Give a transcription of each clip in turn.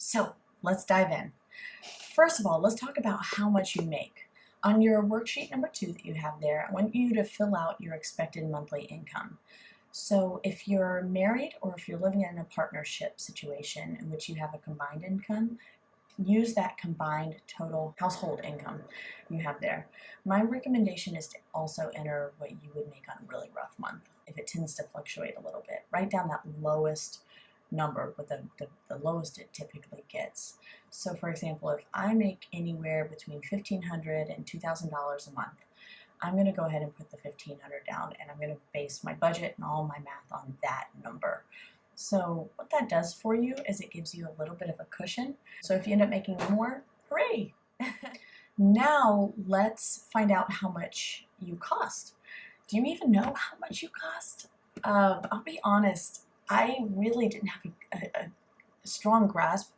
So let's dive in. First of all, let's talk about how much you make. On your worksheet number 2 that you have there, I want you to fill out your expected monthly income. So if you're married or if you're living in a partnership situation in which you have a combined income, use that combined total household income you have there. My recommendation is to also enter what you would make on a really rough month if it tends to fluctuate a little bit. Write down that lowest number, but the lowest it typically gets. So for example, if I make anywhere between $1,500 and $2,000 a month, I'm going to go ahead and put the $1,500 down, and I'm going to base my budget and all my math on that number. So what that does for you is it gives you a little bit of a cushion. So if you end up making more, hooray! Now let's find out how much you cost. Do you even know how much you cost? I'll be honest, I really didn't have a strong grasp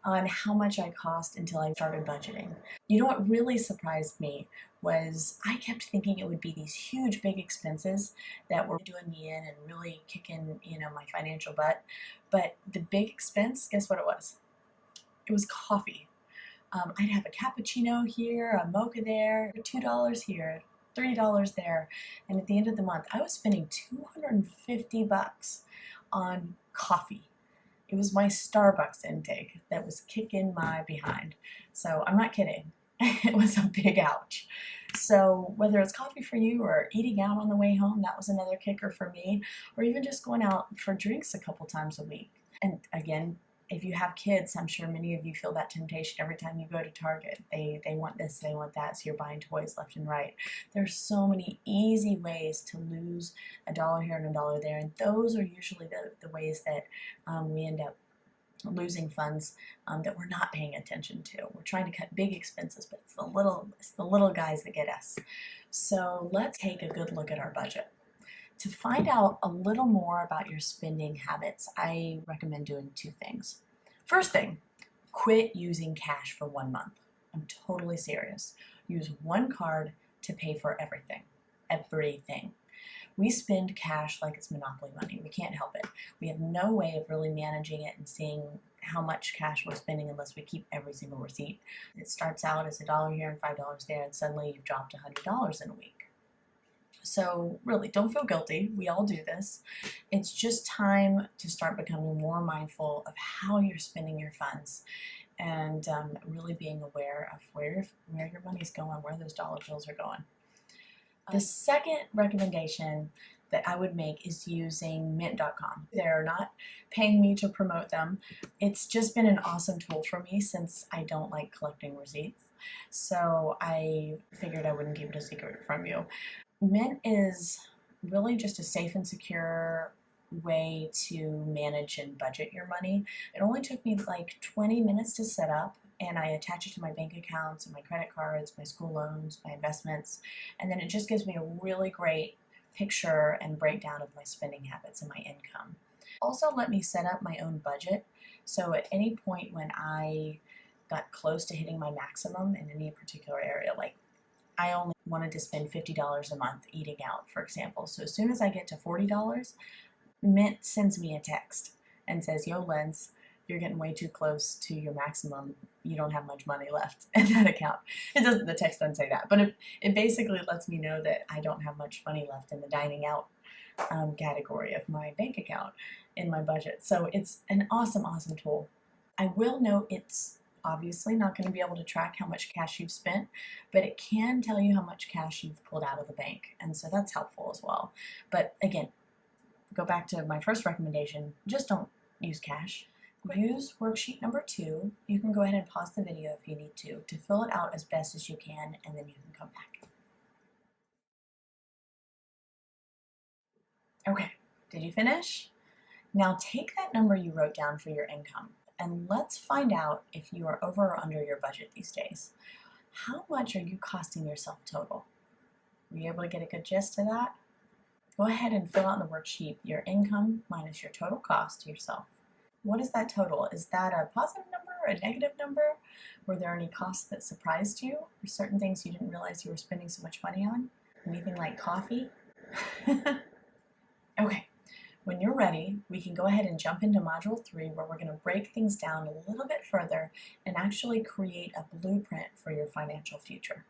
on how much I cost until I started budgeting. You know what really surprised me was I kept thinking it would be these huge big expenses that were doing me in and really kicking, my financial butt. But the big expense, guess what it was? It was coffee. I'd have a cappuccino here, a mocha there, $2 here, $3 there, and at the end of the month I was spending $250 on coffee. It was my Starbucks intake that was kicking my behind. So I'm not kidding. It was a big ouch. So whether it's coffee for you or eating out on the way home, that was another kicker for me, or even just going out for drinks a couple times a week. And again, if you have kids, I'm sure many of you feel that temptation every time you go to Target. They want this, they want that, so you're buying toys left and right. There's so many easy ways to lose a dollar here and a dollar there, and those are usually the ways that we end up losing funds that we're not paying attention to. We're trying to cut big expenses, but it's the little guys that get us. So let's take a good look at our budget. To find out a little more about your spending habits, I recommend doing 2 things. First thing, quit using cash for 1 month. I'm totally serious. Use one card to pay for everything. Everything. We spend cash like it's Monopoly money. We can't help it. We have no way of really managing it and seeing how much cash we're spending unless we keep every single receipt. It starts out as $1 here and $5 there, and suddenly you've dropped $100 in a week. So really, don't feel guilty. We all do this. It's just time to start becoming more mindful of how you're spending your funds and really being aware of where your money's going, where those dollar bills are going. The second recommendation that I would make is using mint.com. They're not paying me to promote them. It's just been an awesome tool for me since I don't like collecting receipts. So I figured I wouldn't keep it a secret from you. Mint is really just a safe and secure way to manage and budget your money. It only took me like 20 minutes to set up, and I attach it to my bank accounts and my credit cards, my school loans, my investments, and then it just gives me a really great picture and breakdown of my spending habits and my income. Also let me set up my own budget, so at any point when I got close to hitting my maximum in any particular area, like I only wanted to spend $50 a month eating out, for example. So as soon as I get to $40, Mint sends me a text and says, "Yo, Lens, you're getting way too close to your maximum. You don't have much money left in that account." The text doesn't say that, but it basically lets me know that I don't have much money left in the dining out category of my bank account in my budget. So it's an awesome, awesome tool. I will note it's obviously not going to be able to track how much cash you've spent, but it can tell you how much cash you've pulled out of the bank, and so that's helpful as well. But again, go back to my first recommendation, just don't use cash. Use worksheet number 2. You can go ahead and pause the video if you need to fill it out as best as you can, and then you can come back. Okay, did you finish? Now take that number you wrote down for your income, and let's find out if you are over or under your budget these days. How much are you costing yourself total? Were you able to get a good gist of that? Go ahead and fill out in the worksheet your income minus your total cost to yourself. What is that total? Is that a positive number or a negative number? Were there any costs that surprised you? Or certain things you didn't realize you were spending so much money on? Anything like coffee? Okay. When you're ready, we can go ahead and jump into Module 3, where we're going to break things down a little bit further and actually create a blueprint for your financial future.